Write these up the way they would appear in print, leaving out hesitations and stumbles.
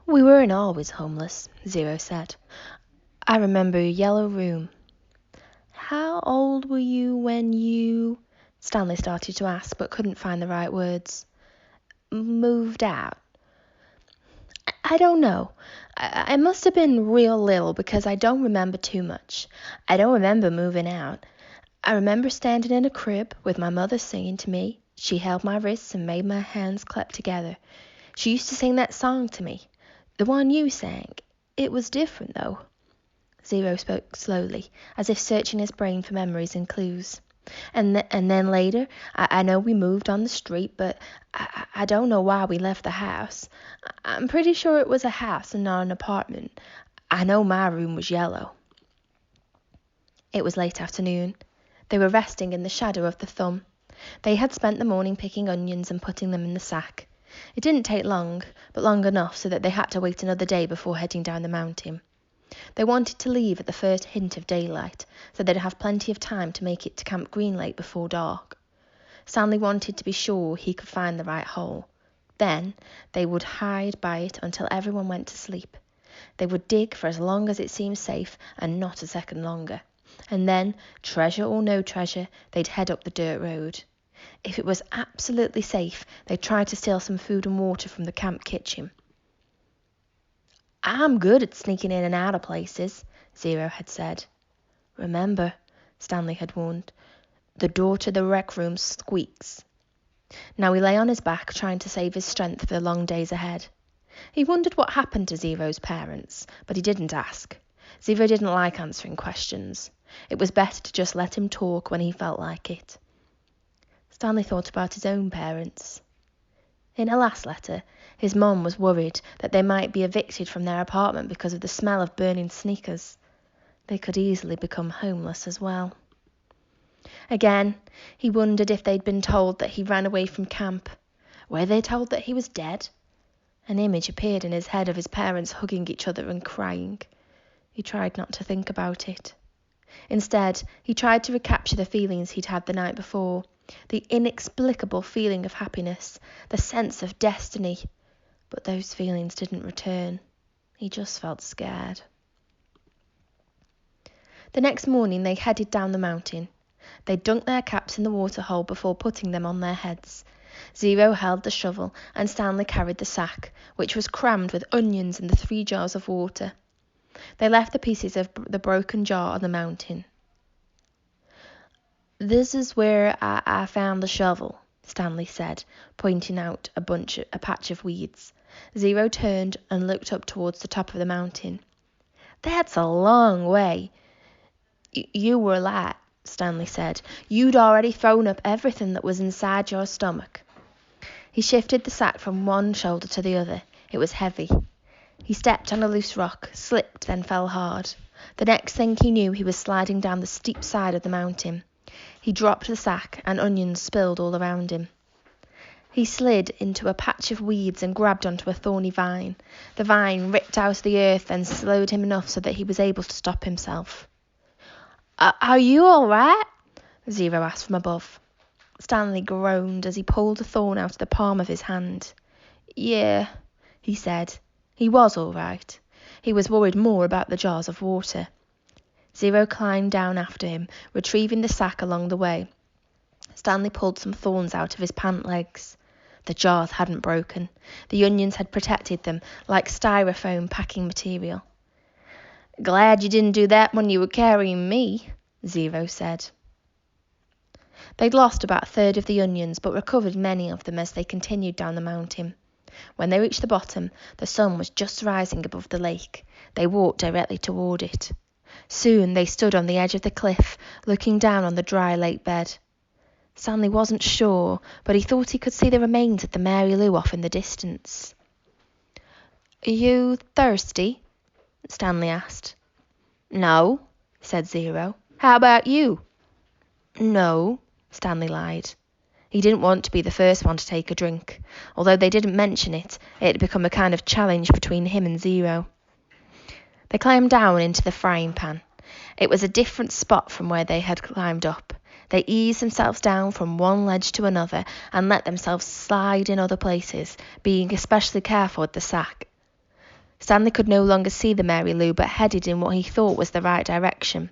We weren't always homeless, Zero said. I remember a yellow room. How old were you when you... Stanley started to ask, but couldn't find the right words. Moved out? I don't know. I must have been real little because I don't remember too much. I don't remember moving out. I remember standing in a crib with my mother singing to me. She held my wrists and made my hands clap together. She used to sing that song to me. The one you sang. It was different, though. Zero spoke slowly, as if searching his brain for memories and clues. And then later, I know we moved on the street, but I don't know why we left the house. I'm pretty sure it was a house and not an apartment. I know my room was yellow. It was late afternoon. They were resting in the shadow of the thumb. They had spent the morning picking onions and putting them in the sack. It didn't take long, but long enough so that they had to wait another day before heading down the mountain. They wanted to leave at the first hint of daylight, so they'd have plenty of time to make it to Camp Green Lake before dark. Stanley wanted to be sure he could find the right hole. Then they would hide by it until everyone went to sleep. They would dig for as long as it seemed safe and not a second longer. And then, treasure or no treasure, they'd head up the dirt road. If it was absolutely safe, they'd try to steal some food and water from the camp kitchen. I'm good at sneaking in and out of places, Zero had said. Remember, Stanley had warned, the door to the rec room squeaks. Now he lay on his back, trying to save his strength for the long days ahead. He wondered what happened to Zero's parents, but he didn't ask. Zero didn't like answering questions. It was better to just let him talk when he felt like it. Stanley thought about his own parents. In her last letter, his mom was worried that they might be evicted from their apartment because of the smell of burning sneakers. They could easily become homeless as well. Again, he wondered if they'd been told that he ran away from camp. Were they told that he was dead? An image appeared in his head of his parents hugging each other and crying. He tried not to think about it. Instead, he tried to recapture the feelings he'd had the night before, the inexplicable feeling of happiness, the sense of destiny. But those feelings didn't return. He just felt scared. The next morning they headed down the mountain. They dunked their caps in the waterhole before putting them on their heads. Zero held the shovel and Stanley carried the sack, which was crammed with onions and the 3 jars of water. They left the pieces of the broken jar on the mountain. This is where I found the shovel, Stanley said, pointing out a patch of weeds. Zero turned and looked up towards the top of the mountain. That's a long way. You were light, Stanley said. You'd already thrown up everything that was inside your stomach. He shifted the sack from one shoulder to the other. It was heavy. He stepped on a loose rock, slipped, then fell hard. The next thing he knew, he was sliding down the steep side of the mountain. He dropped the sack, and onions spilled all around him. He slid into a patch of weeds and grabbed onto a thorny vine. The vine ripped out the earth and slowed him enough so that he was able to stop himself. Are you all right? Zero asked from above. Stanley groaned as he pulled the thorn out of the palm of his hand. Yeah, he said. He was all right. He was worried more about the jars of water. Zero climbed down after him, retrieving the sack along the way. Stanley pulled some thorns out of his pant legs. The jars hadn't broken. The onions had protected them, like styrofoam packing material. Glad you didn't do that when you were carrying me, Zero said. They'd lost about a third of the onions, but recovered many of them as they continued down the mountain. When they reached the bottom, the sun was just rising above the lake. They walked directly toward it. Soon they stood on the edge of the cliff, looking down on the dry lake bed. Stanley wasn't sure, but he thought he could see the remains of the Mary Lou off in the distance. Are you thirsty? Stanley asked. No, said Zero. How about you? No, Stanley lied. He didn't want to be the first one to take a drink. Although they didn't mention it, it had become a kind of challenge between him and Zero. They climbed down into the frying pan. It was a different spot from where they had climbed up. They eased themselves down from one ledge to another and let themselves slide in other places, being especially careful with the sack. Stanley could no longer see the Mary Lou, but headed in what he thought was the right direction.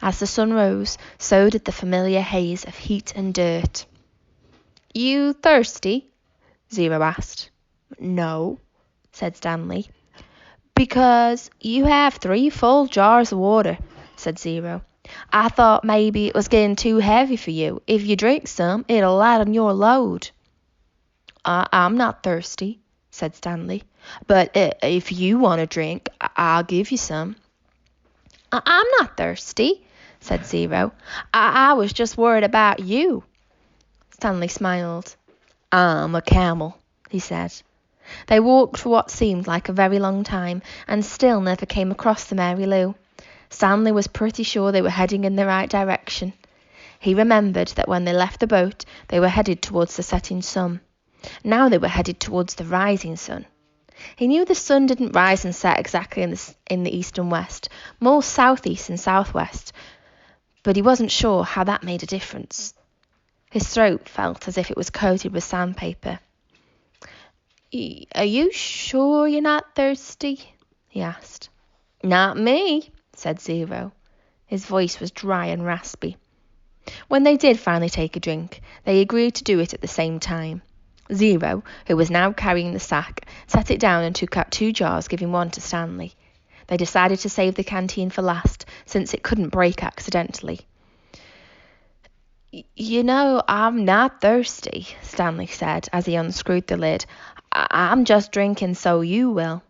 As the sun rose, so did the familiar haze of heat and dirt. "You thirsty?" Zero asked. "No," said Stanley. "Because you have 3 full jars of water," said Zero. "I thought maybe it was getting too heavy for you. If you drink some, it'll lighten your load." "I'm not thirsty," said Stanley. "But if you want a drink, I'll give you some." "I'm not thirsty," said Zero. I was just worried about you." Stanley smiled. "I'm a camel," he said. They walked for what seemed like a very long time, and still never came across the Mary Lou. Stanley was pretty sure they were heading in the right direction. He remembered that when they left the boat, they were headed towards the setting sun. Now they were headed towards the rising sun. He knew the sun didn't rise and set exactly in the east and west, more southeast and southwest, but he wasn't sure how that made a difference. His throat felt as if it was coated with sandpaper. "Are you sure you're not thirsty?" he asked. "Not me," said Zero. His voice was dry and raspy. When they did finally take a drink, they agreed to do it at the same time. Zero, who was now carrying the sack, set it down and took out 2 jars, giving one to Stanley. They decided to save the canteen for last, since it couldn't break accidentally. "You know, I'm not thirsty," Stanley said as he unscrewed the lid. "I'm just drinking so you will."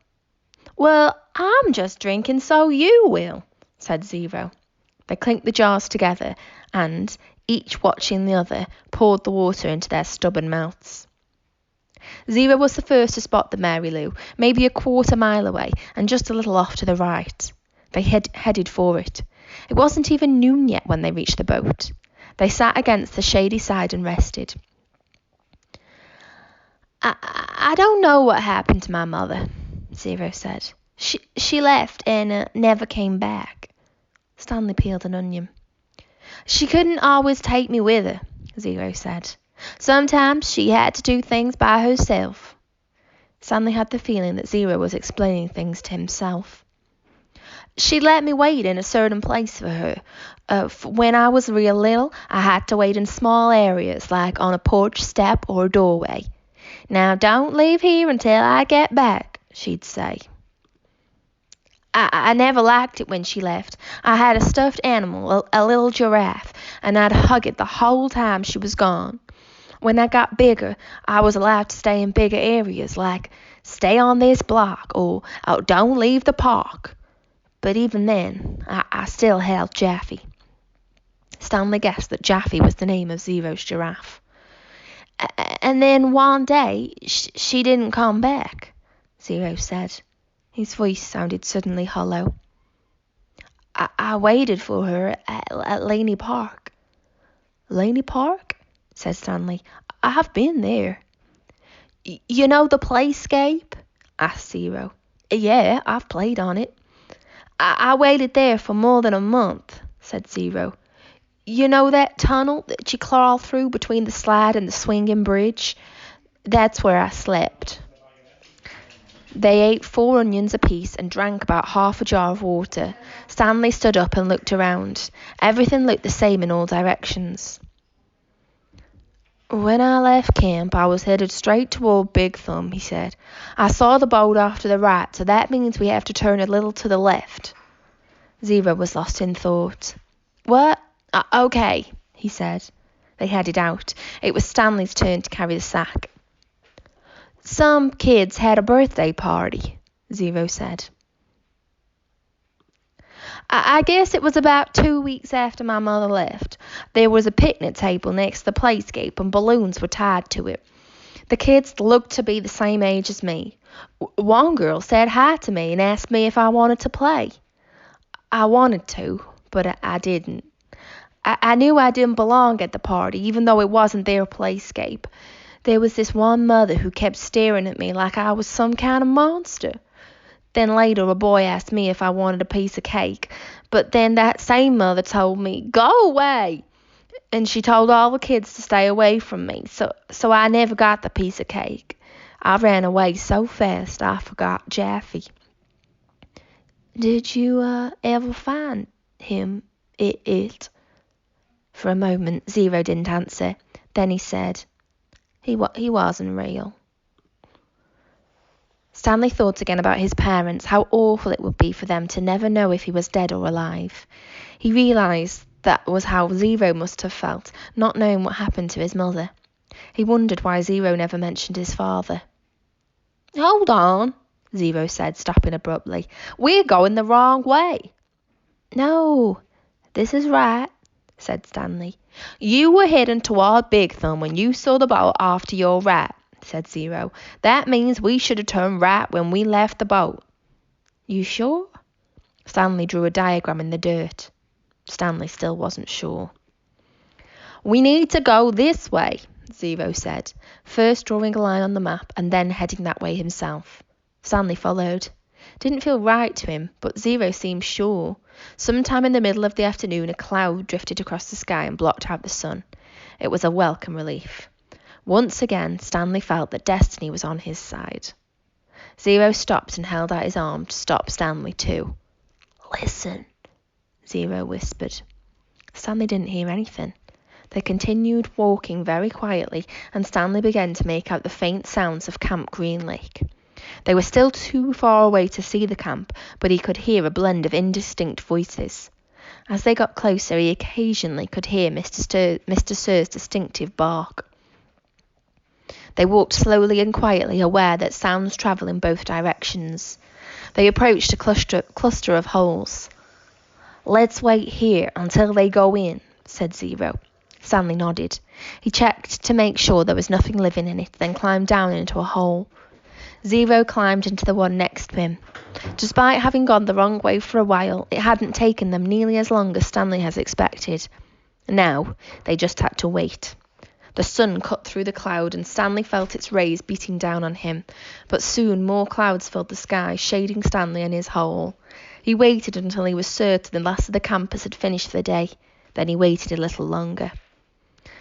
"Well, I'm just drinking so you will," said Zero. They clinked the jars together and, each watching the other, poured the water into their stubborn mouths. Zero was the first to spot the Mary Lou, maybe a 1/4 mile away and just a little off to the right. They headed for it. It wasn't even noon yet when they reached the boat. They sat against the shady side and rested. I don't know what happened to my mother," Zero said. She left and never came back." Stanley peeled an onion. "She couldn't always take me with her," Zero said. "Sometimes she had to do things by herself." Stanley had the feeling that Zero was explaining things to himself. "She let me wait in a certain place for her. When I was real little, I had to wait in small areas, like on a porch step or a doorway. 'Now don't leave here until I get back,' she'd say. I never liked it when she left. I had a stuffed animal, a little giraffe, and I'd hug it the whole time she was gone. When I got bigger, I was allowed to stay in bigger areas, like stay on this block or don't leave the park. But even then, I still held Jaffy." Stanley guessed that Jaffy was the name of Zero's giraffe. "And then one day, she didn't come back," Zero said. His voice sounded suddenly hollow. I waited for her at Laney Park." "Laney Park?" said Stanley. "I've been there." "You know the Playscape?" asked Zero. "Yeah, I've played on it." I waited there for more than a month," said Zero. "You know that tunnel that you crawl through between the slide and the swinging bridge? That's where I slept." They ate 4 onions apiece and drank about half a jar of water. Stanley stood up and looked around. Everything looked the same in all directions. "When I left camp, I was headed straight toward Big Thumb," he said. "I saw the boat off to the right, so that means we have to turn a little to the left." Zero was lost in thought. "What? Okay," he said. They headed out. It was Stanley's turn to carry the sack. "Some kids had a birthday party," Zero said. I guess it was about 2 weeks after my mother left. There was a picnic table next to the playscape and balloons were tied to it. The kids looked to be the same age as me. One girl said hi to me and asked me if I wanted to play. I wanted to, but I didn't. I knew I didn't belong at the party, even though it wasn't their playscape. There was this one mother who kept staring at me like I was some kind of monster. Then later a boy asked me if I wanted a piece of cake, but then that same mother told me, 'Go away!' And she told all the kids to stay away from me, so I never got the piece of cake. I ran away so fast I forgot Jaffy." Did you ever find him? It? For a moment, Zero didn't answer. Then he said, he wasn't real. Stanley thought again about his parents, how awful it would be for them to never know if he was dead or alive. He realised that was how Zero must have felt, not knowing what happened to his mother. He wondered why Zero never mentioned his father. Hold on, Zero said, stopping abruptly. We're going the wrong way. No, this is right, said Stanley. You were heading toward Big Thumb when you saw the boat off to your right, said Zero. That means we should have turned right when we left the boat. You sure? Stanley drew a diagram in the dirt. Stanley still wasn't sure. We need to go this way, Zero said, first drawing a line on the map and then heading that way himself. Stanley followed. Didn't feel right to him, but Zero seemed sure. Sometime in the middle of the afternoon, a cloud drifted across the sky and blocked out the sun. It was a welcome relief. Once again, Stanley felt that destiny was on his side. Zero stopped and held out his arm to stop Stanley too. Listen, Zero whispered. Stanley didn't hear anything. They continued walking very quietly, and Stanley began to make out the faint sounds of Camp Green Lake. They were still too far away to see the camp, but he could hear a blend of indistinct voices. As they got closer, he occasionally could hear Mr. Sir's distinctive bark. They walked slowly and quietly, aware that sounds travel in both directions. They approached a cluster of holes. Let's wait here until they go in, said Zero. Stanley nodded. He checked to make sure there was nothing living in it, then climbed down into a hole. Zero climbed into the one next to him. Despite having gone the wrong way for a while, it hadn't taken them nearly as long as Stanley had expected. Now, they just had to wait. The sun cut through the cloud, and Stanley felt its rays beating down on him. But soon more clouds filled the sky, shading Stanley and his hole. He waited until he was certain the last of the campers had finished for the day. Then he waited a little longer.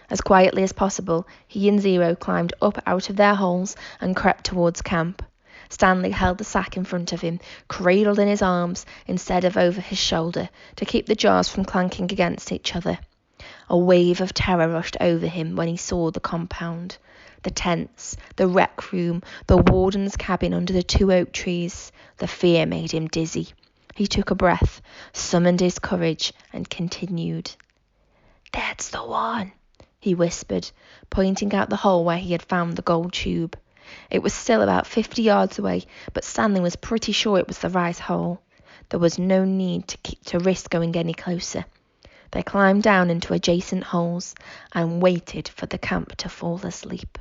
As quietly as possible, he and Zero climbed up out of their holes and crept towards camp. Stanley held the sack in front of him, cradled in his arms instead of over his shoulder, to keep the jars from clanking against each other. A wave of terror rushed over him when he saw the compound, the tents, the rec room, the warden's cabin under the 2 oak trees. The fear made him dizzy. He took a breath, summoned his courage, and continued. That's the one, he whispered, pointing out the hole where he had found the gold tube. It was still about 50 yards away, but Stanley was pretty sure it was the right hole. There was no need to risk going any closer. They climbed down into adjacent holes and waited for the camp to fall asleep.